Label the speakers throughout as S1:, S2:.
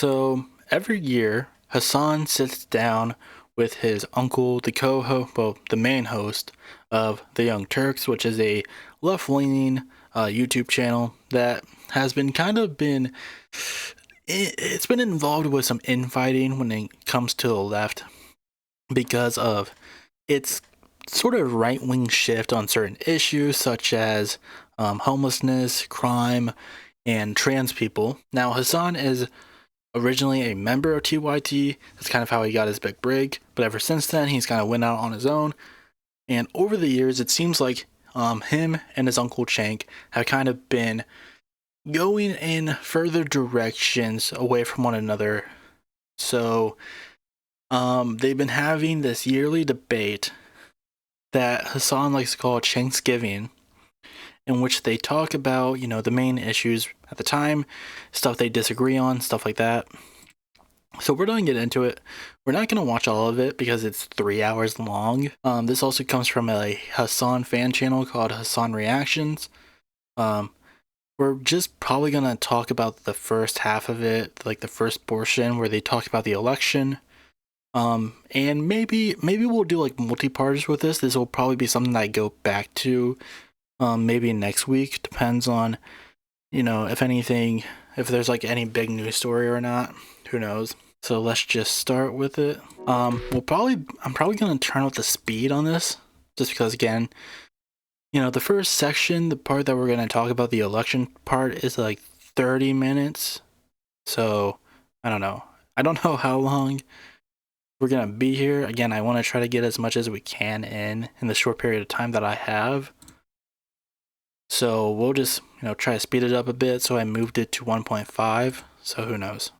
S1: So every year, Hassan sits down with his uncle, the co-host, well, the main host of the Young Turks, which is a left-leaning YouTube channel that has been it's been involved with some infighting when it comes to the left because of its sort of right-wing shift on certain issues such as homelessness, crime, and trans people. Now, Hassan is originally a member of TYT. That's kind of how he got his big break. But ever since then, he's kind of went out on his own. And over the years, it seems like him and his uncle Cenk have kind of been going in further directions away from one another. So they've been having this yearly debate that Hassan likes to call Thanksgiving, in which they talk about, the main issues at the time, stuff they disagree on, stuff like that. So we're going to get into it. We're not going to watch all of it because it's 3 hours long. This also comes from a Hassan fan channel called Hassan Reactions. We're just probably going to talk about the first half of it, like the first portion where they talk about the election. And maybe we'll do like multi-parters with this. This will probably be something that I go back to maybe next week. Depends on, if there's like any big news story or not. Who knows? So let's just start with it. I'm probably going to turn up the speed on this just because, again, the first section, the part that we're going to talk about, the election part, is like 30 minutes. So I don't know how long we're going to be here. Again, I want to try to get as much as we can in the short period of time that I have. So we'll just, try to speed it up a bit. So I moved it to 1.5. So who knows?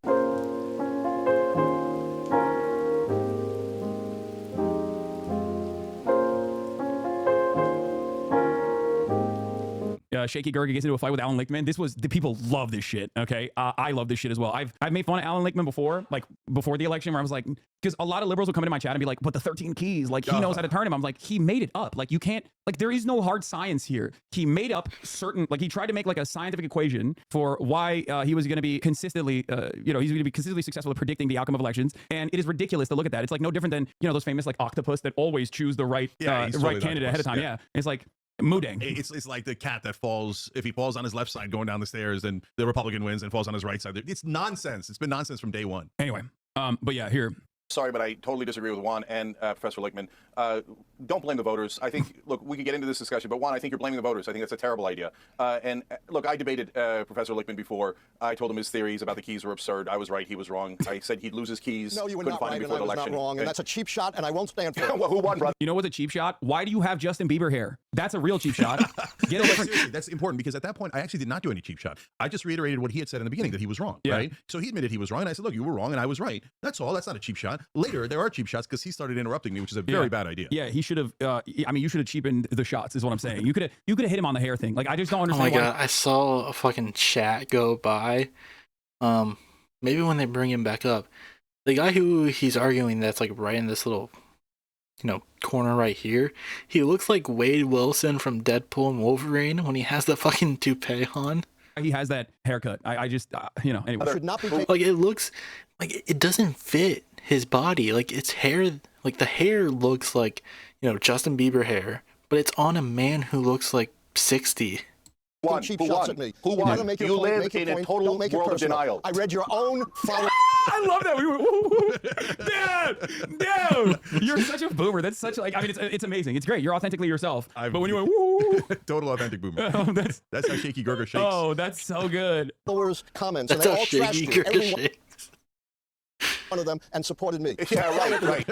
S2: Shaky Gerga gets into a fight with Alan Lichtman. The people love this shit. Okay, I love this shit as well. I've made fun of Alan Lichtman before, like before the election, where I was like, because a lot of liberals will come into my chat and be like, "But the 13 keys, like he knows how to turn him." I'm like, he made it up. Like you can't, like there is no hard science here. He made up certain, like he tried to make like a scientific equation for why he was going to be consistently, he's going to be consistently successful at predicting the outcome of elections, and it is ridiculous to look at that. It's like no different than those famous like octopus that always choose the right right candidate ahead of time. Yeah, it's like. Mooding.
S3: It's like the cat that falls, if he falls on his left side going down the stairs, then the Republican wins, and falls on his right side. It's nonsense. It's been nonsense from day one.
S2: Anyway, but yeah, here.
S4: Sorry, but I totally disagree with Juan and Professor Lichtman. Don't blame the voters. I think, look, we could get into this discussion, but Juan, I think you're blaming the voters. I think that's a terrible idea. Look, I debated Professor Lichtman before. I told him his theories about the keys were absurd. I was right. He was wrong. I said he'd lose his keys.
S5: No, you were not right, and I was not wrong. And that's a cheap shot, and I won't stand for it.
S4: Well, who won, brother?
S2: You know what's a cheap shot? Why do you have Justin Bieber hair? That's a real cheap shot. Get away from.
S3: Seriously, that's important because at that point, I actually did not do any cheap shot. I just reiterated what he had said in the beginning, that he was wrong, right? So he admitted he was wrong, and I said, look, you were wrong, and I was right. That's all. That's not a cheap shot. Later, there are cheap shots because he started interrupting me, which is a very bad idea.
S2: Yeah, he should have. You should have cheapened the shots, is what I'm saying. You could have hit him on the hair thing. Like I just don't understand.
S1: Oh my god, I saw a fucking chat go by. Maybe when they bring him back up, the guy who he's arguing that's like right in this little, corner right here. He looks like Wade Wilson from Deadpool and Wolverine when he has the fucking toupee on.
S2: He has that haircut. I just, anyway.
S5: Should not be
S1: like it looks like it doesn't fit his body. Like its hair, like the hair looks like, Justin Bieber hair, but it's on a man who looks like 60.
S5: cheap shots at me.
S4: Who won? You live in a total world of denial.
S5: I read your own follow.
S2: I love that. We were, damn, you're such a boomer. That's such like, it's amazing. It's great. You're authentically yourself. But when you went, woo,
S3: total authentic boomer. That's how Shaky Gerga shakes.
S2: Oh, that's so good.
S5: Followers comments,
S1: That's
S5: and they
S1: how
S5: all trashed
S1: Shaky
S5: me.
S1: Gerga
S5: Every
S1: shakes.
S5: one of them, and supported me.
S4: Yeah, right.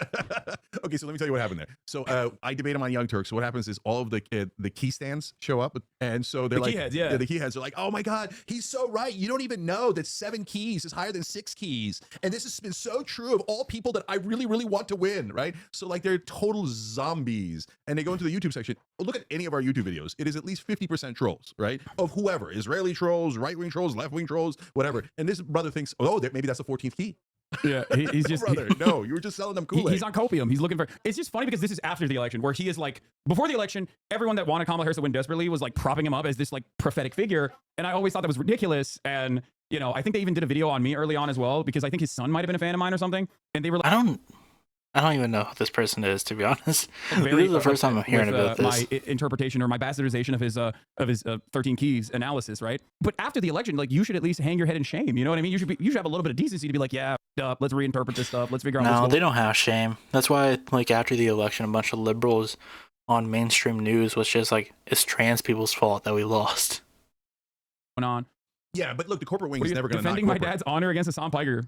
S3: Okay, so let me tell you what happened there. So I debate him on Young Turks. So what happens is all of the key stands show up, and so they're like,
S2: key heads, yeah,
S3: the key heads are like, oh my god, he's so right. You don't even know that 7 keys is higher than 6 keys, and this has been so true of all people that I really, really want to win, right? So like they're total zombies, and they go into the YouTube section. Look at any of our YouTube videos. It is at least 50% trolls, right? Of whoever, Israeli trolls, right-wing trolls, left-wing trolls, whatever. And this brother thinks, oh, maybe that's the 14th key.
S2: Yeah, he's just
S3: brother. No, you were just selling them Kool-Aid.
S2: He's on copium. He's looking for. It's just funny because this is after the election, where he is like, before the election, everyone that wanted Kamala Harris to win desperately was like propping him up as this like prophetic figure, and I always thought that was ridiculous. And You know, I think they even did a video on me early on as well, because I think his son might have been a fan of mine or something. And they were like,
S1: I don't even know who this person is, to be honest.
S2: very
S1: This is the first time I'm hearing about this.
S2: my interpretation or my bastardization of his 13 keys analysis, right? But after the election, like, you should at least hang your head in shame. You know what I mean? You should have a little bit of decency to be like, yeah, let's reinterpret this stuff. Let's figure out.
S1: No, they don't have shame. That's why, like, after the election, a bunch of liberals on mainstream news was just like, it's trans people's fault that we lost.
S2: Going on.
S3: Yeah, but look, the corporate wing is never going to
S2: defending my dad's honor against Hasan Piker.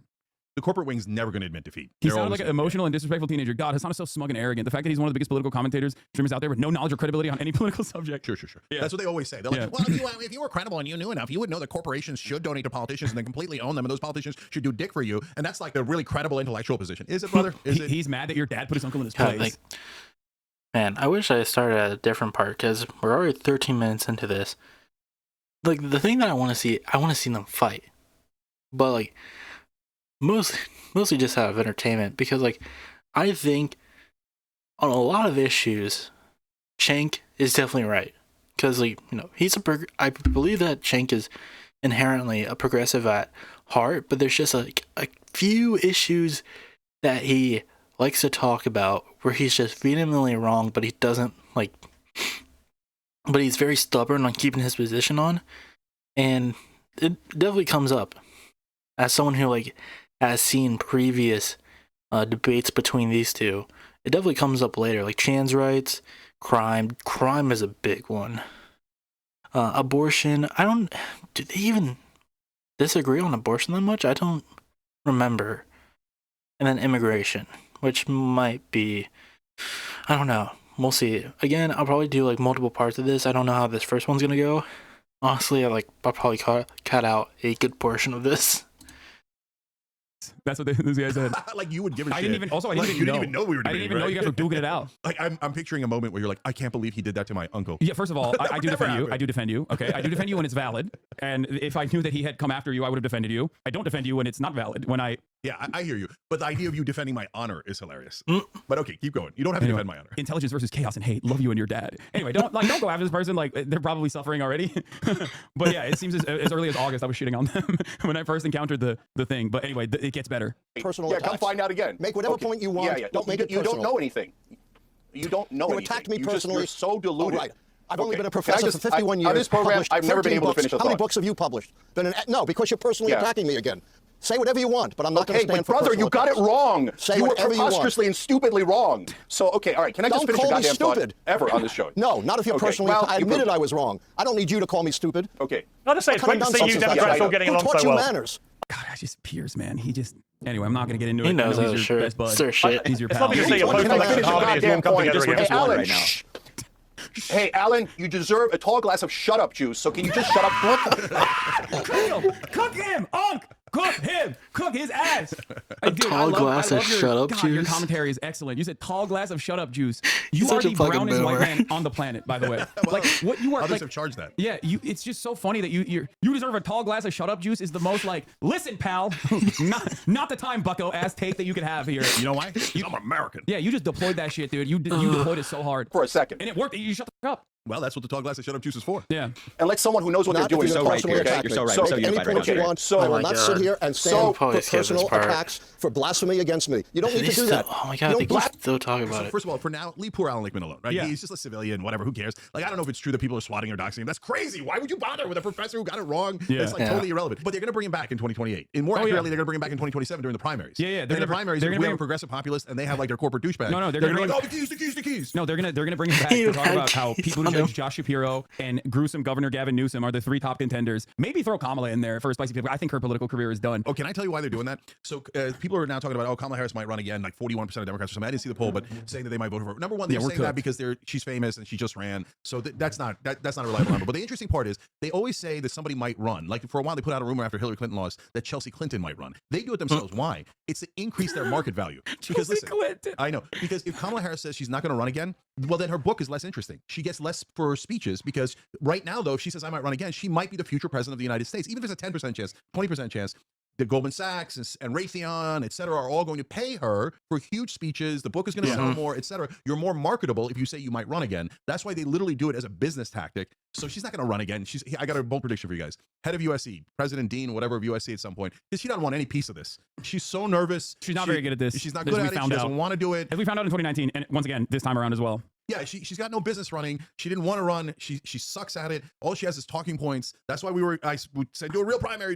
S3: The corporate wing's never going to admit defeat.
S2: He sounded like an emotional and disrespectful teenager. God, Hasan is so smug and arrogant. The fact that he's one of the biggest political commentators, streamers out there with no knowledge or credibility on any political subject.
S3: Sure.
S2: Yeah.
S3: That's what they always say. They're like, well, if you were credible and you knew enough, you would know that corporations should donate to politicians and then completely own them, and those politicians should do dick for you. And that's like a really credible intellectual position. Is it, brother? Is it?
S2: He's mad that your dad put his uncle in his place.
S1: Like, man, I wish I started at a different part, because we're already 13 minutes into this. Like, the thing that I want to see them fight. But, like, mostly just out of entertainment, because, like, I think on a lot of issues, Cenk is definitely right. Because, like, you know, I believe that Cenk is inherently a progressive at heart, but there's just like a few issues that he likes to talk about where he's just vehemently wrong, but he doesn't, like, but he's very stubborn on keeping his position on, and it definitely comes up as someone who, like, has seen previous debates between these two. It definitely comes up later, like trans rights, crime is a big one. Abortion, do they even disagree on abortion that much? I don't remember. And then immigration, which might be, I don't know. We'll see. Again, I'll probably do, like, multiple parts of this. I don't know how this first one's gonna go. Honestly, I'll probably cut out a good portion of this.
S2: That's what this guy said.
S3: Like, you would give a shit.
S2: I didn't even know we were
S3: you didn't even know we were debating,
S2: I didn't even know you guys were duking it out.
S3: Like, I'm picturing a moment where you're like, I can't believe he did that to my uncle.
S2: Yeah, first of all, I do defend you.
S3: happened.
S2: I do defend you. Okay, I do defend you when it's valid. And if I knew that he had come after you, I would have defended you. I don't defend you when it's not valid.
S3: Yeah, I hear you. But the idea of you defending my honor is hilarious. But okay, keep going. You don't have to defend my honor.
S2: Intelligence versus chaos and hate. Love you and your dad. Anyway, don't go after this person. Like, they're probably suffering already. But yeah, it seems as early as August I was shitting on them when I first encountered the thing. But anyway, it gets better.
S5: Personal
S4: Yeah,
S5: attacks.
S4: come find out again.
S5: Make whatever point you want. Don't make it
S4: You
S5: personal.
S4: don't know anything. You don't know anything.
S5: You attacked me
S4: You're
S5: personally.
S4: so deluded.
S5: Oh, right. I've only been a
S4: Can I
S5: professor
S4: just-
S5: for 51 years.
S4: On this program,
S5: published
S4: I've never been
S5: 13
S4: able to
S5: books.
S4: finish a
S5: How many
S4: thought.
S5: books have you published? No, because you're personally
S4: Yeah.
S5: attacking me again. Say whatever you want, but I'm not going
S4: Okay,
S5: to stand
S4: but
S5: for
S4: brother, you
S5: personal
S4: got it
S5: attacks.
S4: wrong.
S5: Say
S4: You were
S5: whatever you want.
S4: preposterously and stupidly wrong. So, okay, all right. Can I just
S5: Don't
S4: finish a
S5: call me
S4: goddamn thought
S5: stupid.
S4: ever on this show?
S5: No, not if you're
S4: Okay,
S5: personally.
S4: well,
S5: I
S4: you
S5: admitted
S4: proved
S5: I
S4: it.
S5: was wrong. I don't need you to call me stupid.
S4: Okay.
S6: Not to say it's
S5: I've
S6: great to
S5: done
S6: see you
S5: something
S6: Democrats
S5: special.
S6: all getting
S5: Who
S6: along
S5: taught
S6: so
S5: you
S6: well.
S5: manners?
S2: God, I just Piers, man. Anyway, I'm not gonna get into it.
S1: He knows
S2: I know
S1: that
S2: he's your
S1: shit.
S2: best bud.
S1: Sir shit.
S2: He's your
S6: It's
S2: pal.
S6: not because say you're
S5: What
S6: posting
S5: can I
S6: like
S5: finish
S6: comedy
S4: your
S6: as one
S4: goddamn
S6: company
S4: point?
S6: together
S4: Hey,
S6: against one
S4: Alan,
S6: right now.
S4: shh. Hey, Alan, you deserve a tall glass of shut-up juice, so can you just shut up?
S2: Cook him, Unc! Cook him! Cook his ass!
S1: tall glass of shut-up
S2: Your
S1: juice?
S2: commentary is excellent. You said tall glass of shut up juice. You
S1: He's
S2: are
S1: such a
S2: the
S1: fucking
S2: brownest white
S1: boomer.
S2: man on the planet, by the way. Like, what you are,
S3: Others
S2: like,
S3: have charged that.
S2: yeah, it's just so funny that you deserve a tall glass of shut up juice is the most, like, listen, pal, not the time bucko ass take that you could have here.
S3: You know why? I'm American.
S2: Yeah, you just deployed that shit, dude. You deployed it so hard.
S4: For a second.
S2: And it worked. You shut the fuck up.
S3: Well, that's what the tall glass of shut up juice is for.
S2: Yeah.
S4: And let someone who knows what
S5: Not
S4: they're doing
S5: if you're
S4: so right
S5: personally
S4: here.
S5: attacking
S7: You're so
S5: me.
S7: right.
S5: So
S7: So
S5: make
S7: you're
S5: any
S7: right.
S5: point you
S7: Okay.
S5: want.
S4: So-
S5: I
S4: Oh
S5: will
S1: my
S5: not
S1: God.
S5: sit here and
S4: So-
S5: stand
S1: Probably
S5: for
S1: skip this
S5: personal
S1: part.
S5: attacks for blasphemy against me. You don't need
S1: They
S5: to do
S1: still,
S5: that.
S1: oh my
S5: You
S1: god,
S5: don't
S1: they
S5: blas-
S1: can still talk about
S3: So
S1: it.
S3: first of all, for now, leave poor Alan Lichtman alone, right?
S2: Yeah.
S3: He's just a civilian, whatever, who cares? Like, I don't know if it's true that people are swatting or doxing him. That's crazy. Why would you bother with a professor who got it wrong?
S2: Yeah.
S3: That's like
S1: Yeah.
S3: totally irrelevant. But they're going to bring him back in 2028. And more
S2: Oh, yeah.
S3: accurately, they're going to bring him back in 2027 during the primaries.
S2: Yeah, yeah, they're
S3: And in the
S2: gonna-
S3: primaries,
S2: they're
S3: if
S2: gonna
S3: we have
S2: bring-
S3: a progressive populist and they have like their corporate douchebags.
S2: No, they're
S3: they're
S2: gonna
S3: going to be
S2: bring-
S3: like, oh, the keys.
S2: No, they're gonna bring him back
S1: You
S2: to talk
S1: had
S2: about how
S1: keys
S2: Pete
S1: on him.
S2: Buttigieg, Josh Shapiro, and gruesome Governor Gavin Newsom are the three top contenders. Maybe throw Kamala in there for a spicy pick. I think her political career is done.
S3: Oh, can I tell you why they're doing that? So people are now talking about, oh, Kamala Harris might run again, like 41% of Democrats or something. I didn't see the poll, but saying that they might vote for her. Number one, they're
S2: Yeah, we're
S3: saying that
S2: cooked.
S3: because she's famous and she just ran. So that's not a reliable number. But the interesting part is they always say that somebody might run. Like for a while, they put out a rumor after Hillary Clinton lost that Chelsea Clinton might run. They do it themselves. Why? It's to increase their market value. Because listen,
S2: Clinton.
S3: I know. Because if Kamala Harris says she's not going to run again, well, then her book is less interesting. She gets less for her speeches because right now, though, if she says I might run again, she might be the future president of the United States. Even if it's a 10% chance, 20% chance, the Goldman Sachs and Raytheon, et cetera, are all going to pay her for huge speeches. The book is going to sell more, et cetera. You're more marketable if you say you might run again. That's why they literally do it as a business tactic. So she's not going to run again. I got a bold prediction for you guys. Head of USC, President Dean, whatever of USC at some point, because she doesn't want any piece of this. She's so nervous.
S2: She's not very good at this.
S3: She's not good at it. She doesn't want to do it.
S2: As we found out in 2019, and once again, this time around as well.
S3: Yeah, she's got no business running. She didn't want to run. She sucks at it. All she has is talking points. That's why I said, do a real primary.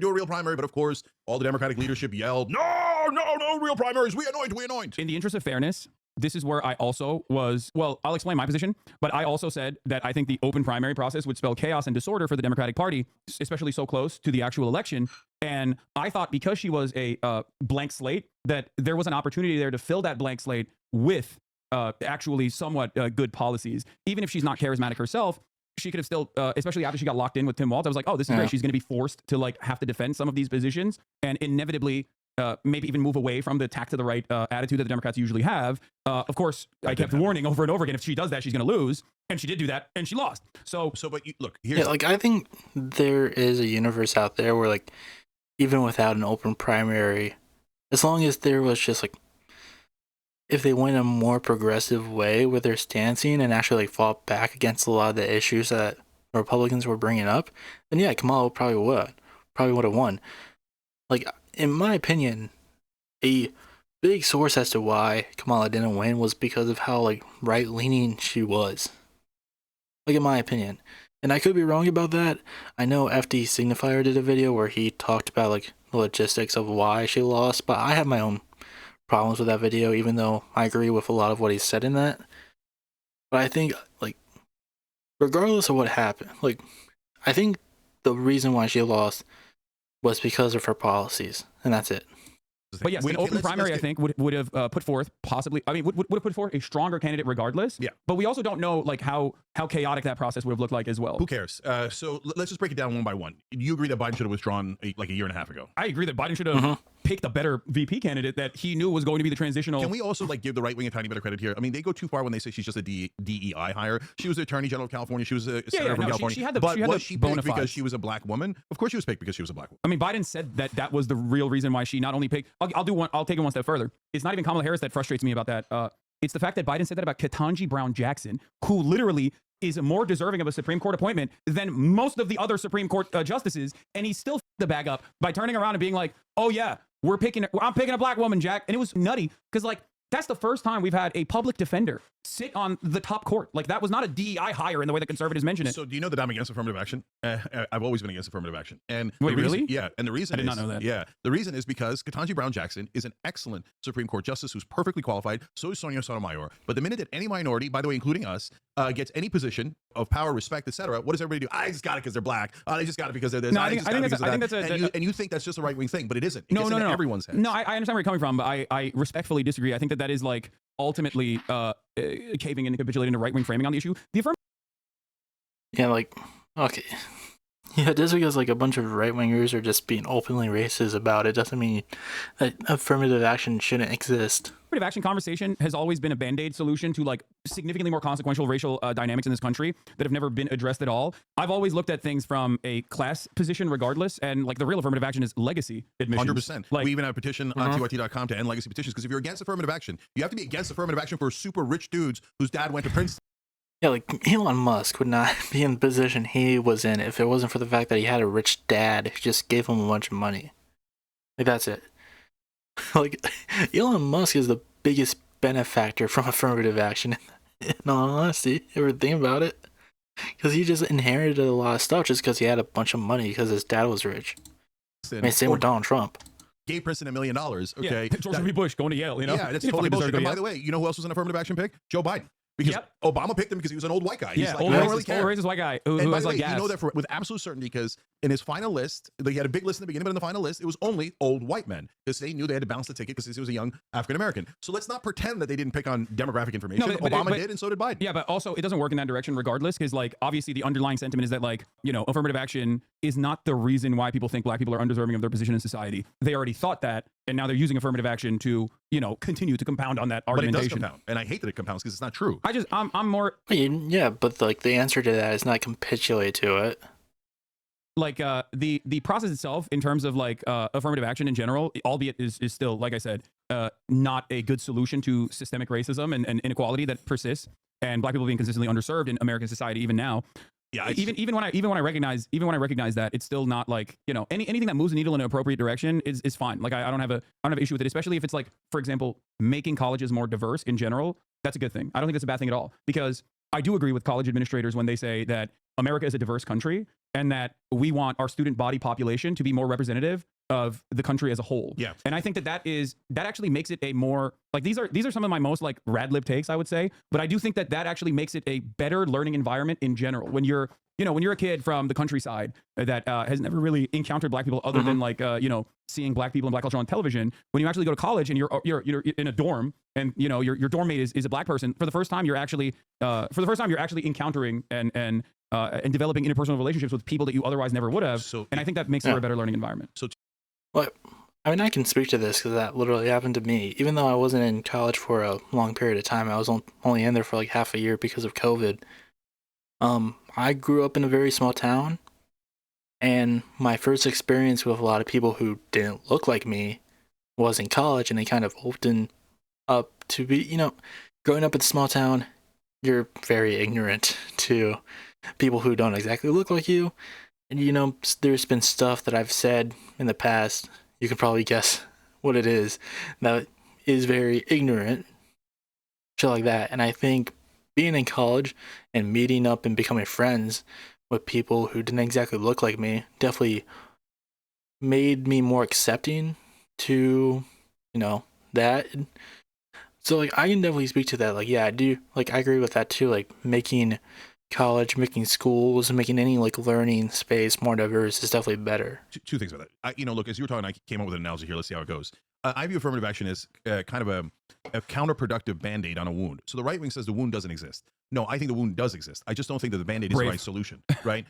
S3: But of course, all the Democratic leadership yelled, no real primaries. We anoint.
S2: In the interest of fairness, this is where I also was, well, I'll explain my position, but I also said that I think the open primary process would spell chaos and disorder for the Democratic Party, especially so close to the actual election. And I thought because she was a blank slate, that there was an opportunity there to fill that blank slate with actually somewhat good policies. Even if she's not charismatic herself, she could have still, especially after she got locked in with Tim Walz, I was like, oh, this is great. She's going to be forced to like have to defend some of these positions and inevitably maybe even move away from the tack to the right attitude that the Democrats usually have. Of course, I kept warning over and over again, if she does that, she's going to lose. And she did do that, and she lost. So
S3: but look, here's
S1: like I think there is a universe out there where like even without an open primary, as long as there was just like, if they went a more progressive way with their stancing and actually like fought back against a lot of the issues that Republicans were bringing up, then yeah, Kamala probably would have won. Like in my opinion, a big source as to why Kamala didn't win was because of how like right leaning she was. Like in my opinion, and I could be wrong about that. I know FD Signifier did a video where he talked about like the logistics of why she lost, but I have my own problems with that video, even though I agree with a lot of what he said in that. But I think, like, regardless of what happened, like, I think the reason why she lost was because of her policies, and that's it.
S2: But yes, an open primary, I think, would have put forth possibly, I mean, would have put forth a stronger candidate regardless.
S3: Yeah.
S2: But we also don't know, like, how chaotic that process would have looked like as well.
S3: Who cares? So let's just break it down one by one. You agree that Biden should have withdrawn like a year and a half ago?
S2: I agree that Biden should have picked a better VP candidate that he knew was going to be the transitional.
S3: Can we also like give the right wing a tiny bit of credit here? I mean, they go too far when they say she's just a DEI hire. She was the Attorney General of California. She was a senator from California.
S2: She had the,
S3: but
S2: she had
S3: was
S2: the
S3: she
S2: bona
S3: picked because
S2: fides.
S3: she was a black woman? Of course she was picked because she was a black woman.
S2: I mean, Biden said that was the real reason why she not only picked. I'll take it one step further. It's not even Kamala Harris that frustrates me about that. It's the fact that Biden said that about Ketanji Brown Jackson, who literally is more deserving of a Supreme Court appointment than most of the other Supreme Court justices, and he still the bag up by turning around and being like, "Oh yeah, I'm picking a black woman, Jack," and it was nutty because like that's the first time we've had a public defender sit on the top court. Like that was not a DEI hire in the way that conservatives mention it.
S3: So do you know that I'm against affirmative action? I've always been against affirmative action. And
S2: wait, really?
S3: Yeah, and the reason
S2: I did not know that.
S3: Yeah, the reason is because Ketanji Brown Jackson is an excellent Supreme Court justice who's perfectly qualified. So is Sonia Sotomayor. But the minute that any minority, by the way, including us, gets any position of power, respect, etc., what does everybody do? I just got it because they're black. They just got it because they're this.
S2: No, I think that's
S3: and you think that's just a right wing thing, but it isn't. It
S2: no.
S3: Everyone's head.
S2: No, I understand where you're coming from, but I respectfully disagree. I think that is like ultimately caving in and capitulating to right-wing framing on the issue.
S1: Yeah, like, okay. Yeah, just because like a bunch of right-wingers are just being openly racist about it doesn't mean that affirmative action shouldn't exist.
S2: Affirmative action conversation has always been a band-aid solution to like significantly more consequential racial dynamics in this country that have never been addressed at all. I've always looked at things from a class position regardless, and like the real affirmative action is legacy admissions.
S3: 100%.
S2: Like,
S3: we even have a petition on tyt.com to end legacy petitions, because if you're against affirmative action, you have to be against affirmative action for super rich dudes whose dad went to Princeton.
S1: Yeah, like Elon Musk would not be in the position he was in if it wasn't for the fact that he had a rich dad who just gave him a bunch of money. Like, that's it. Like, Elon Musk is the biggest benefactor from affirmative action, in all honesty. Ever think about it? Because he just inherited a lot of stuff just because he had a bunch of money because his dad was rich. I mean, same with Donald Trump.
S3: Gave Princeton $1 million. Okay,
S2: yeah, George W. Bush going to Yale. You know,
S3: yeah, that's totally bizarre. And by the way, you know who else was an affirmative action pick? Joe Biden. Because Obama picked him because he was an old white guy.
S2: Yeah,
S3: old
S2: racist white guy who
S3: and by
S2: was
S3: the way,
S2: like gas.
S3: you know that with absolute certainty, because in his final list, he had a big list in the beginning, but in the final list, it was only old white men, because they knew they had to bounce the ticket because he was a young African American. So let's not pretend that they didn't pick on demographic information.
S2: No,
S3: Obama did, and so did Biden.
S2: Yeah, but also it doesn't work in that direction regardless, because like obviously the underlying sentiment is that like, you know, affirmative action is not the reason why people think black people are undeserving of their position in society. They already thought that, and now they're using affirmative action to, you know, continue to compound on that argumentation.
S3: But it does compound, and I hate that it compounds because it's not true.
S2: I'm more.
S1: Yeah, but like the answer to that is not capitulate to it.
S2: like the process itself in terms of like affirmative action in general, albeit is still, like I said, not a good solution to systemic racism and inequality that persists, and black people being consistently underserved in American society even now.
S3: Yeah,
S2: even when I recognize that, it's still not like, you know, anything that moves the needle in an appropriate direction is fine. Like I don't have an issue with it, especially if it's like, for example, making colleges more diverse in general. That's a good thing. I don't think that's a bad thing at all, because I do agree with college administrators when they say that America is a diverse country and that we want our student body population to be more representative of the country as a whole.
S3: Yeah.
S2: And I think that actually makes it a more, like, these are some of my most like rad lib takes, I would say, but I do think that actually makes it a better learning environment in general. When you're a kid from the countryside that has never really encountered black people other than like, seeing black people and black culture on television, when you actually go to college and you're in a dorm and, you know, your dorm mate is a black person, for the first time you're actually encountering and developing interpersonal relationships with people that you otherwise never would have. And I think that makes it a better learning environment.
S1: Well, I mean, I can speak to this because that literally happened to me. Even though I wasn't in college for a long period of time, I was only in there for like half a year because of COVID. I grew up in a very small town, and my first experience with a lot of people who didn't look like me was in college, and they kind of opened up to be, you know, growing up in a small town, you're very ignorant to people who don't exactly look like you. And, you know, there's been stuff that I've said in the past, you can probably guess what it is, that is very ignorant, shit like that. And I think being in college and meeting up and becoming friends with people who didn't exactly look like me definitely made me more accepting to, you know, that. So, like, I can definitely speak to that. Like, yeah, I do, like, I agree with that too. Like, making college, making schools, making any like learning space more diverse is definitely better.
S3: Two things about that. Look, as you were talking, I came up with an analogy here. Let's see how it goes. I view affirmative action as kind of a counterproductive band-aid on a wound. So the right wing says the wound doesn't exist. No, I think the wound does exist. I just don't think that the band-aid is the right solution, right?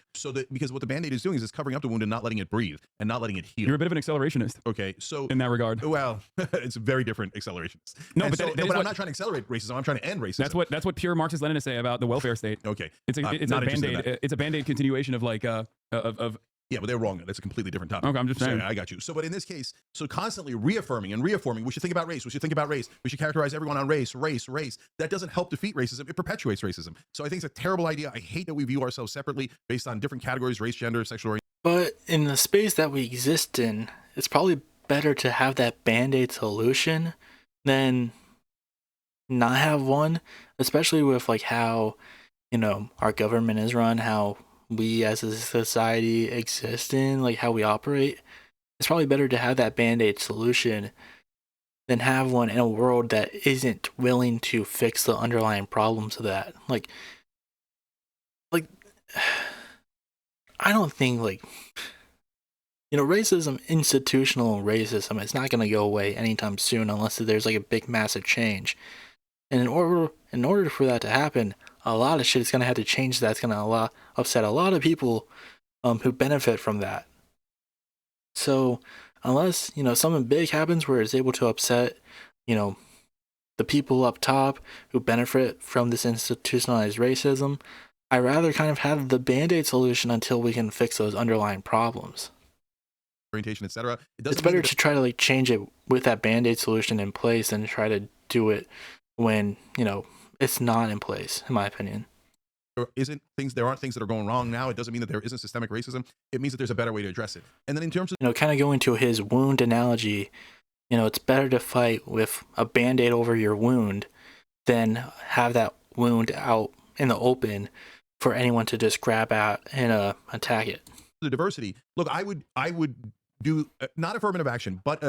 S3: Because what the band-aid is doing is it's covering up the wound and not letting it breathe and not letting it heal.
S2: You're a bit of an accelerationist.
S3: Okay, so
S2: in that regard.
S3: Well, it's very different accelerations.
S2: No,
S3: but,
S2: but
S3: I'm not trying to accelerate racism. I'm trying to end racism.
S2: That's what pure Marxist-Leninists say about the welfare state.
S3: Okay,
S2: it's a band-aid. It's a band-aid continuation of like
S3: Yeah, but they're wrong. That's a completely different topic.
S2: Okay, I'm just saying.
S3: I got you. So, but in this case, so constantly reaffirming, we should think about race. We should think about race. We should characterize everyone on race. That doesn't help defeat racism. It perpetuates racism. So I think it's a terrible idea. I hate that we view ourselves separately based on different categories, race, gender, sexual orientation.
S1: But in the space that we exist in, it's probably better to have that band-aid solution than not have one, especially with like how, you know, our government is run, how we as a society exist in, like how we operate. It's probably better to have that band-aid solution than have one in a world that isn't willing to fix the underlying problems of that. Like I don't think, like, you know, racism, institutional racism, it's not going to go away anytime soon unless there's like a big massive change. And in order for that to happen, a lot of shit is going to have to change. That's going to upset a lot of people who benefit from that. So unless, you know, something big happens where it's able to upset, you know, the people up top who benefit from this institutionalized racism, I'd rather kind of have the band-aid solution until we can fix those underlying problems.
S3: Orientation, etc.
S1: It's better to try to like change it with that band-aid solution in place than try to do it when, you know, it's not in place, in my opinion.
S3: There aren't things that are going wrong now. It doesn't mean that there isn't systemic racism. It means that there's a better way to address it. And then in terms of,
S1: you know, kind of going to his wound analogy, you know, it's better to fight with a band-aid over your wound than have that wound out in the open for anyone to just grab at and attack it.
S3: The diversity. Look, I would do not affirmative action, but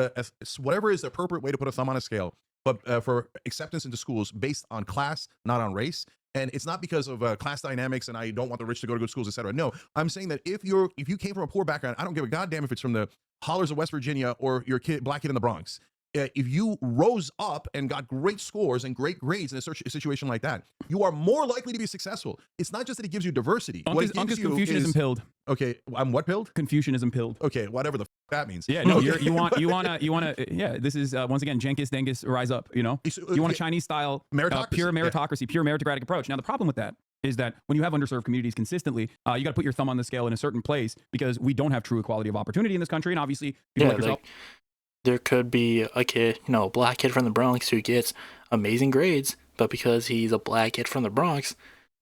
S3: whatever is the appropriate way to put a thumb on a scale, but for acceptance into schools based on class, not on race. And it's not because of class dynamics and I don't want the rich to go to good schools, etc. No, I'm saying that if you came from a poor background, I don't give a goddamn if it's from the hollers of West Virginia or your black kid in the Bronx. If you rose up and got great scores and great grades in a situation like that, you are more likely to be successful. It's not just that it gives you diversity.
S2: Uncle's Confucianism pilled.
S3: Okay, I'm what pilled?
S2: Confucianism pilled.
S3: Okay, whatever the that means.
S2: Yeah, no, you want to. Yeah, this is once again Jenkins Dengus rise up. You know, you want a Chinese style pure meritocracy, pure meritocratic approach. Now the problem with that is that when you have underserved communities consistently, you got to put your thumb on the scale in a certain place because we don't have true equality of opportunity in this country. And obviously, people like yourself.
S1: There could be a kid, a black kid from the Bronx who gets amazing grades, but because he's a black kid from the Bronx,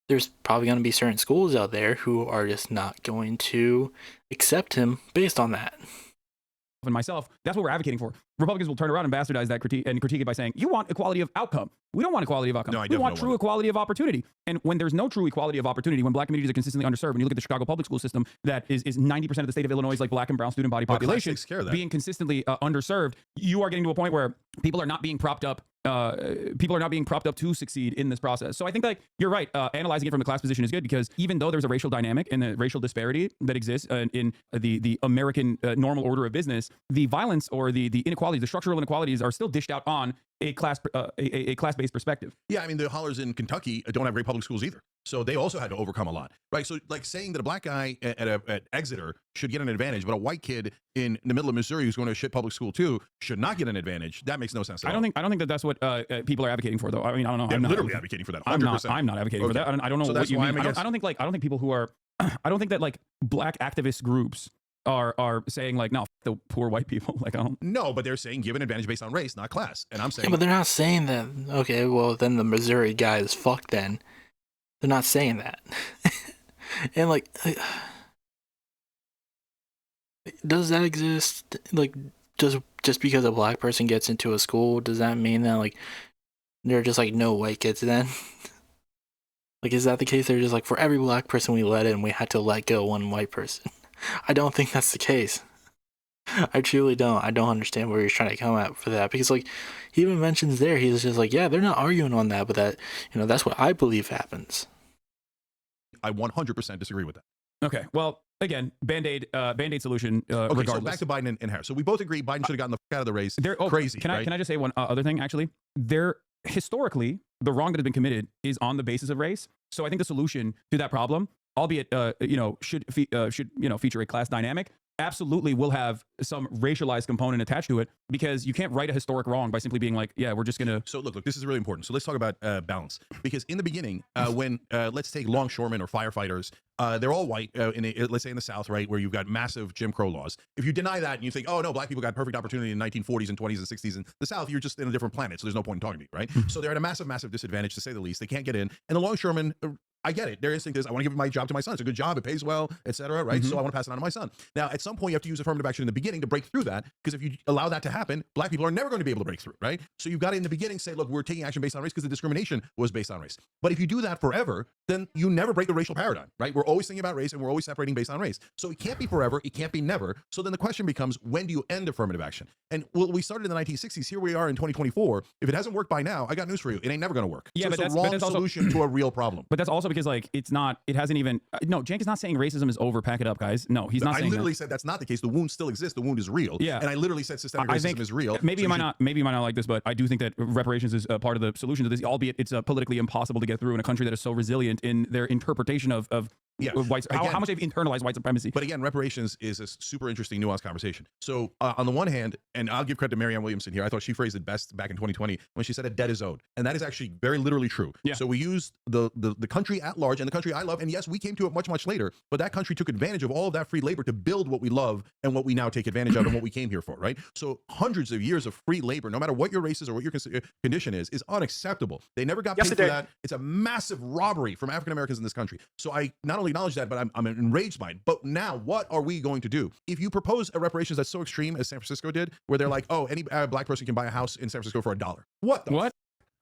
S1: there's probably going to be certain schools out there who are just not going to accept him based on that.
S2: And myself, that's what we're advocating for. Republicans will turn around and bastardize that critique it by saying, you want equality of outcome. We don't want equality of outcome.
S3: No,
S2: we want true equality of opportunity. And when there's no true equality of opportunity, when black communities are consistently underserved, when you look at the Chicago public school system that is 90% of the state of Illinois, like black and brown student body population, being consistently underserved, you are getting to a point where people are not being propped up. People are not being propped up to succeed in this process. So I think like you're right. Analyzing it from a class position is good because even though there's a racial dynamic and a racial disparity that exists in the American normal order of business, the violence or the inequalities, the structural inequalities are still dished out on a class-based perspective.
S3: Yeah, I mean, the hollers in Kentucky don't have great public schools either. So they also had to overcome a lot, right? So like saying that a black guy at Exeter should get an advantage, but a white kid in the middle of Missouri who's going to a shit public school too should not get an advantage. That makes no sense at all.
S2: I don't think that that's what people are advocating for, though. I mean, I don't know.
S3: They're literally advocating for that. 100%.
S2: I'm not advocating for that. I don't know what you mean. I don't think people who are, I don't think that like black activist groups are saying like, no, the poor white people. Like, I don't.
S3: No, but they're saying give an advantage based on race, not class. And I'm saying,
S1: yeah, but they're not saying that. Okay, well then the Missouri guy is fucked. Then they're not saying that. And like, does that exist? Like, just because a black person gets into a school, does that mean that like there are just like no white kids then? Like, is that the case? They're just like, for every black person we let in, we had to let go one white person. I don't think that's the case. I truly don't. I don't understand where he's trying to come at for that, because like he even mentions there, he's just like, yeah, they're not arguing on that, but that, that's what I believe happens.
S3: I 100% disagree with that.
S2: Okay, well, again, Band-Aid solution.
S3: Okay,
S2: regardless.
S3: so back to Biden and Harris. So we both agree Biden should have gotten the fuck out of the race. Crazy.
S2: Can I just say one other thing? Actually, historically, the wrong that has been committed is on the basis of race. So I think the solution to that problem, albeit should feature a class dynamic, absolutely will have some racialized component attached to it, because you can't right a historic wrong by simply being like, yeah, we're just gonna.
S3: So look, this is really important. So let's talk about balance, because in the beginning, when let's take longshoremen or firefighters, they're all white. Let's say in the South, right, where you've got massive Jim Crow laws. If you deny that and you think, oh no, black people got perfect opportunity in the 1940s and 20s and 60s in the South, you're just in a different planet. So there's no point in talking to you, right? So they're at a massive disadvantage, to say the least. They can't get in, and the longshoremen. I get it. Their instinct is, I want to give my job to my son. It's a good job. It pays well, etc. Right? So I want to pass it on to my son. Now, at some point, you have to use affirmative action in the beginning to break through that, because if you allow that to happen, black people are never going to be able to break through, right? So you've got to, in the beginning, say, look, we're taking action based on race because the discrimination was based on race. But if you do that forever, then you never break the racial paradigm, right? We're always thinking about race and we're always separating based on race. So it can't be forever. It can't be never. So then the question becomes, when do you end affirmative action? And we started in the 1960s. Here we are in 2024. If it hasn't worked by now, I got news for you. It ain't never going to work.
S2: Yeah,
S3: so
S2: but
S3: it's a wrong solution to a real problem.
S2: But that's also because like it hasn't even. No, Cenk is not saying racism is over. Pack it up, guys. No, he's not saying that. I
S3: literally said that's not the case. The wound still exists. The wound is real.
S2: Yeah.
S3: And I literally said systemic racism is real.
S2: Maybe you might not like this, but I do think that reparations is a part of the solution to this, albeit it's politically impossible to get through in a country that is so resilient in their interpretation of white, how much they've internalized white supremacy.
S3: But again, reparations is a super interesting, nuanced conversation. So on the one hand, and I'll give credit to Marianne Williamson here, I thought she phrased it best back in 2020 when she said a debt is owed. And that is actually very literally true.
S2: Yeah.
S3: So we used the country at large and the country I love, and yes, we came to it much later, but that country took advantage of all of that free labor to build what we love and what we now take advantage of and what we came here for, right? So hundreds of years of free labor, no matter what your race is or what your condition is unacceptable. They never got paid for that. It's a massive robbery from African Americans in this country. So I not only acknowledge that, but I'm enraged by it. But now, what are we going to do? If you propose a reparations that's so extreme as San Francisco did, where they're like, oh, any black person can buy a house in San Francisco for $1. What?
S2: What?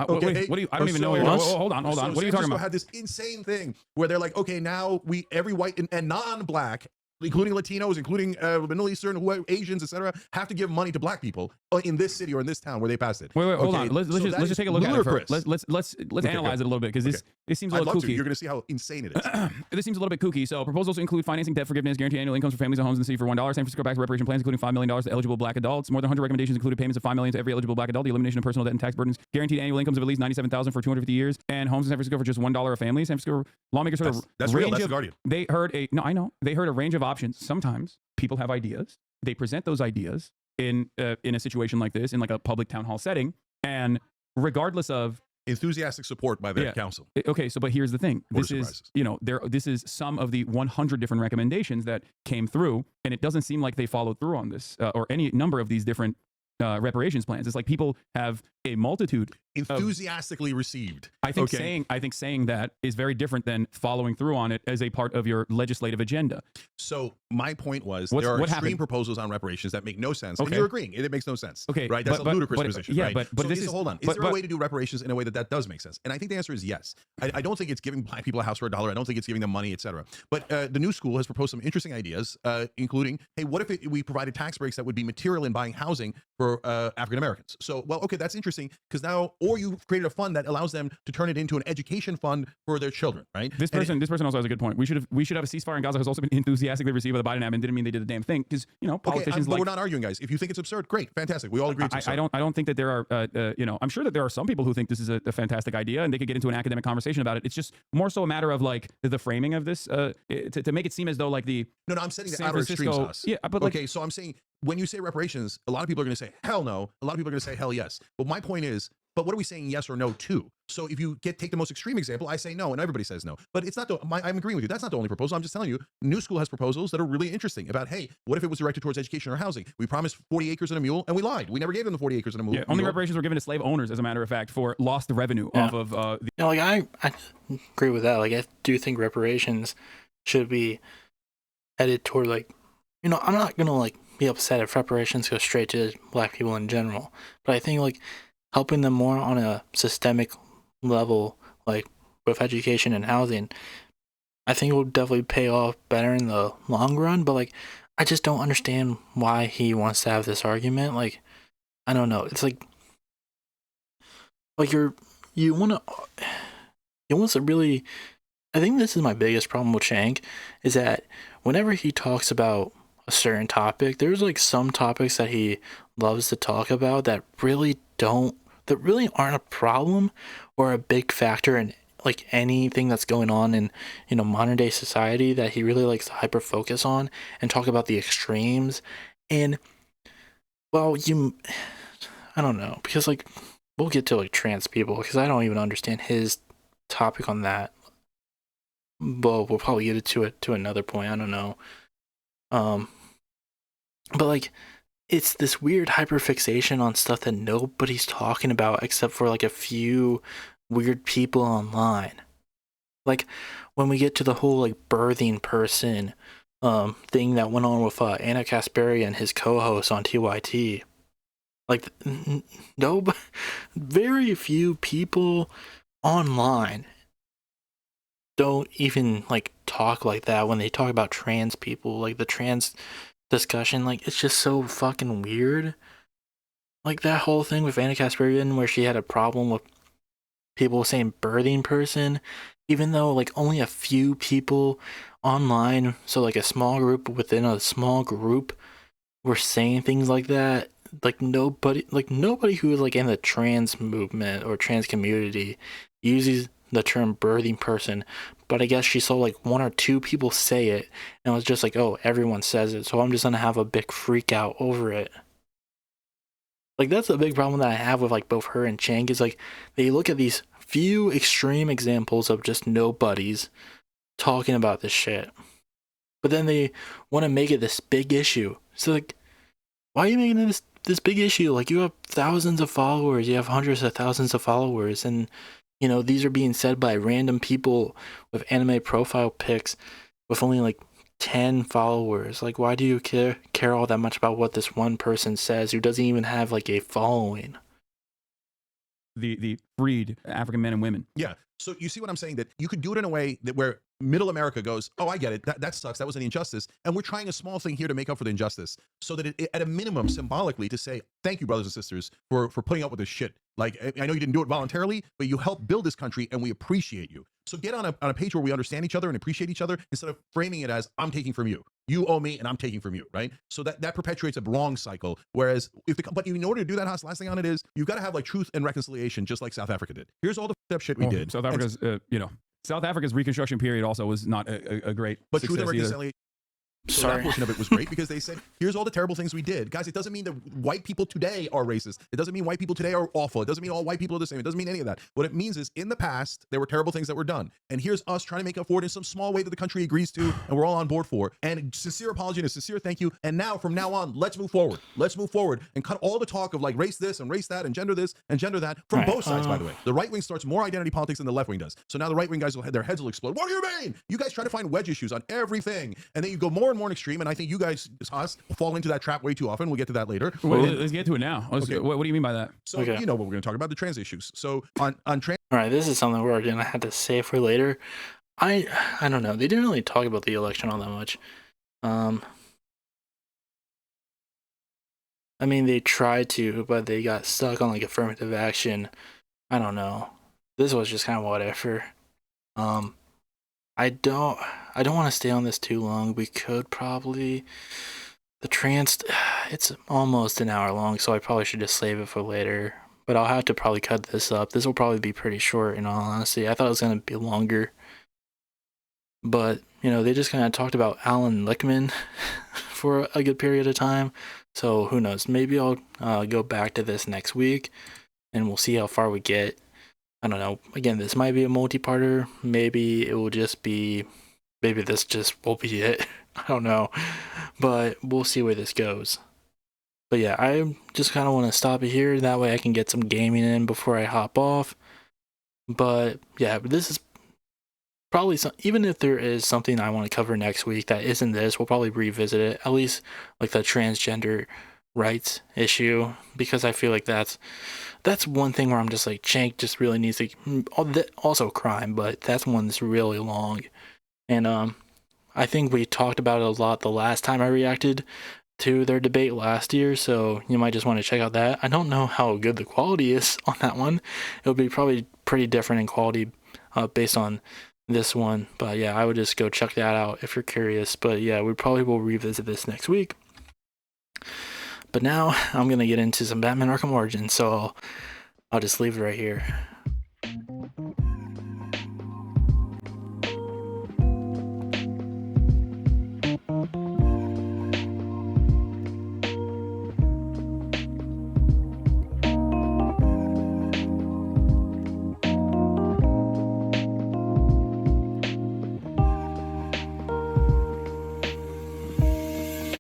S3: Okay.
S2: Wait, what do you? I don't even know. Hold on. What are you talking about?
S3: Had this insane thing where they're like, okay, now every white and non-black, including Latinos, including Middle Eastern, Asians, etc., have to give money to black people in this city or in this town where they passed it.
S2: Wait, hold on. Let's just take a look at it first. Let's analyze it a little bit, because this seems a little kooky.
S3: You're going to see how insane it is.
S2: This seems a little bit kooky. So proposals include financing debt forgiveness, guaranteed annual incomes for families and homes in the city for $1. San Francisco backs reparation plans, including $5 million to eligible black adults. More than 100 recommendations included payments of $5 million to every eligible black adult, the elimination of personal debt and tax burdens, guaranteed annual incomes of at least $97,000 for 250 years, and homes in San Francisco for just $1 a family. San Francisco lawmakers heard
S3: that's real. That's the Guardian.
S2: They heard they heard a range of options. Sometimes people have ideas. They present those ideas in a situation like this, in like a public town hall setting, and regardless of
S3: Enthusiastic support by the
S2: Yeah.
S3: council.
S2: Okay, so but here's the thing.
S3: What
S2: This
S3: are
S2: is,
S3: surprises?
S2: you know, this is some of the 100 different recommendations that came through, and it doesn't seem like they followed through on this or any number of these different reparations plans. It's like people have a multitude.
S3: Enthusiastically received.
S2: I think
S3: Okay.
S2: saying that is very different than following through on it as a part of your legislative agenda.
S3: So my point was
S2: What
S3: there are extreme
S2: happened?
S3: proposals on reparations that make no sense. And
S2: Okay.
S3: you're agreeing. It makes no sense.
S2: Okay,
S3: Right? That's
S2: but-
S3: a ludicrous
S2: but-
S3: position.
S2: yeah,
S3: right?
S2: but
S3: So
S2: this
S3: is-
S2: is-
S3: hold on. Is
S2: but-
S3: there a
S2: but-
S3: way to do reparations in a way that does make sense? And I think the answer is yes. I don't think it's giving black people a house for $1. I don't think it's giving them money, etc. But the new school has proposed some interesting ideas, including, hey, what if we provided tax breaks that would be material in buying housing for African Americans? So, well, okay, that's interesting because now, or you created a fund that allows them to turn it into an education fund for their children, right?
S2: This person also has a good point. We should have a ceasefire in Gaza has also been enthusiastically received by the Biden admin and didn't mean they did the damn thing because, you know, politicians
S3: but we're not arguing, guys. If you think it's absurd, great, fantastic. We all agree it's absurd.
S2: I don't think that there are you know, I'm sure that there are some people who think this is a fantastic idea and they could get into an academic conversation about it. It's just more so a matter of like the framing of this to make it seem as though like the
S3: No, I'm setting the
S2: San
S3: outer extremes,
S2: Francisco-
S3: Haas.
S2: yeah, but like-
S3: okay, so I'm saying when you say reparations, a lot of people are going to say hell no. A lot of people are going to say hell yes. But my point is, but what are we saying yes or no to? So if you take the most extreme example, I say no, and everybody says no. But it's not. I'm agreeing with you. That's not the only proposal. I'm just telling you, New School has proposals that are really interesting about, hey, what if it was directed towards education or housing? We promised 40 acres and a mule, and we lied. We never gave them the 40 acres and a mule.
S2: yeah, only reparations were given to slave owners, as a matter of fact, for lost revenue
S1: Yeah.
S2: off of the
S1: You know, like I agree with that. Like I do think reparations should be headed toward like, you know, I'm not gonna like be upset if reparations go straight to black people in general, but I think like helping them more on a systemic level, like with education and housing, I think it will definitely pay off better in the long run. But like, I just don't understand why he wants to have this argument. Like, I don't know. It's like you want to really. I think this is my biggest problem with Cenk, is that whenever he talks about a certain topic, there's like some topics that he loves to talk about that really aren't a problem or a big factor in like anything that's going on in, you know, modern day society, that he really likes to hyper focus on and talk about the extremes. And well, I don't know, because like we'll get to like trans people, because I don't even understand his topic on that. Well, we'll probably get to it to another point. I don't know. But like, it's this weird hyperfixation on stuff that nobody's talking about except for like a few weird people online. Like when we get to the whole like birthing person thing that went on with Anna Kasperi and his co-host on TYT. Like very few people online don't even like talk like that when they talk about trans people. Like the trans discussion, like it's just so fucking weird. Like that whole thing with Anna Kasparian where she had a problem with people saying birthing person, even though like only a few people online, so like a small group within a small group, were saying things like that. Like nobody who is like in the trans movement or trans community uses the term birthing person, but I guess she saw like one or two people say it and it was just like, oh, everyone says it, so I'm just gonna have a big freak out over it. Like that's a big problem that I have with like both her and Cenk, is like they look at these few extreme examples of just nobodies talking about this shit, but then they want to make it this big issue. So like, why are you making it this big issue? Like you have thousands of followers, you have hundreds of thousands of followers, and you know, these are being said by random people with anime profile pics with only like 10 followers. Like, why do you care all that much about what this one person says who doesn't even have like a following?
S2: the freed African men and women.
S3: Yeah. So you see what I'm saying? That you could do it in a way that where middle America goes, oh, I get it. That sucks. That was an injustice. And we're trying a small thing here to make up for the injustice. So that it, at a minimum, symbolically, to say, thank you, brothers and sisters, for putting up with this shit. Like, I know you didn't do it voluntarily, but you helped build this country and we appreciate you. So get on a page where we understand each other and appreciate each other instead of framing it as, I'm taking from you. You owe me and I'm taking from you, right? So that perpetuates a wrong cycle. Whereas, but in order to do that, Haas, last thing on it is, you've got to have like truth and reconciliation, just like South Africa did. Here's all the f***ed up shit we did.
S2: South Africa's, South Africa's Reconstruction period also was not a great
S3: but truth
S2: success
S3: and
S2: either.
S3: reconciliation. So
S1: Sorry.
S3: that portion of it was great because they said, here's all the terrible things we did. Guys, it doesn't mean that white people today are racist. It doesn't mean white people today are awful. It doesn't mean all white people are the same. It doesn't mean any of that. What it means is in the past, there were terrible things that were done. And here's us trying to make up for it in some small way that the country agrees to and we're all on board for. And sincere apology and a sincere thank you. And now, from now on, let's move forward. Let's move forward and cut all the talk of like race this and race that and gender this and gender that from
S1: Right,
S3: both sides, by the way. The right wing starts more identity politics than the left wing does. So now the right wing guys their heads will explode. What do you mean? You guys try to find wedge issues on everything. And then you go more and more extreme. And I think you guys, us, fall into that trap way too often. We'll get to that later.
S2: Wait, let's get to it now.
S3: Okay.
S2: What do you mean by that?
S3: So
S1: Okay.
S3: you know what we're going to talk about, the trans issues. So on trans.
S1: All right, this is something we're gonna have to save for later. I don't know. They didn't really talk about the election all that much. I mean, they tried to, but they got stuck on like affirmative action. I don't know. This was just kind of whatever. I don't want to stay on this too long. We could probably it's almost an hour long, so I probably should just save it for later. But I'll have to probably cut this up. This will probably be pretty short in all honesty. I thought it was gonna be longer. But, you know, they just kind of talked about Alan Lichtman for a good period of time. So who knows? Maybe I'll go back to this next week and we'll see how far we get. I don't know. Again, this might be a multi-parter. Maybe it will just be, maybe this just will be it. I don't know. But we'll see where this goes. But yeah, I just kind of want to stop it here. That way I can get some gaming in before I hop off. But yeah, this is probably even if there is something I want to cover next week that isn't this, we'll probably revisit it, at least like the transgender rights issue, because I feel like that's one thing where I'm just like, Cenk just really needs to, also crime, but that's one that's really long. And I think we talked about it a lot the last time I reacted to their debate last year, so you might just want to check out that. I don't know how good the quality is on that one. It'll be probably pretty different in quality based on this one, but yeah, I would just go check that out if you're curious. But yeah, we probably will revisit this next week. But now I'm gonna get into some Batman Arkham Origins, so I'll just leave it right here.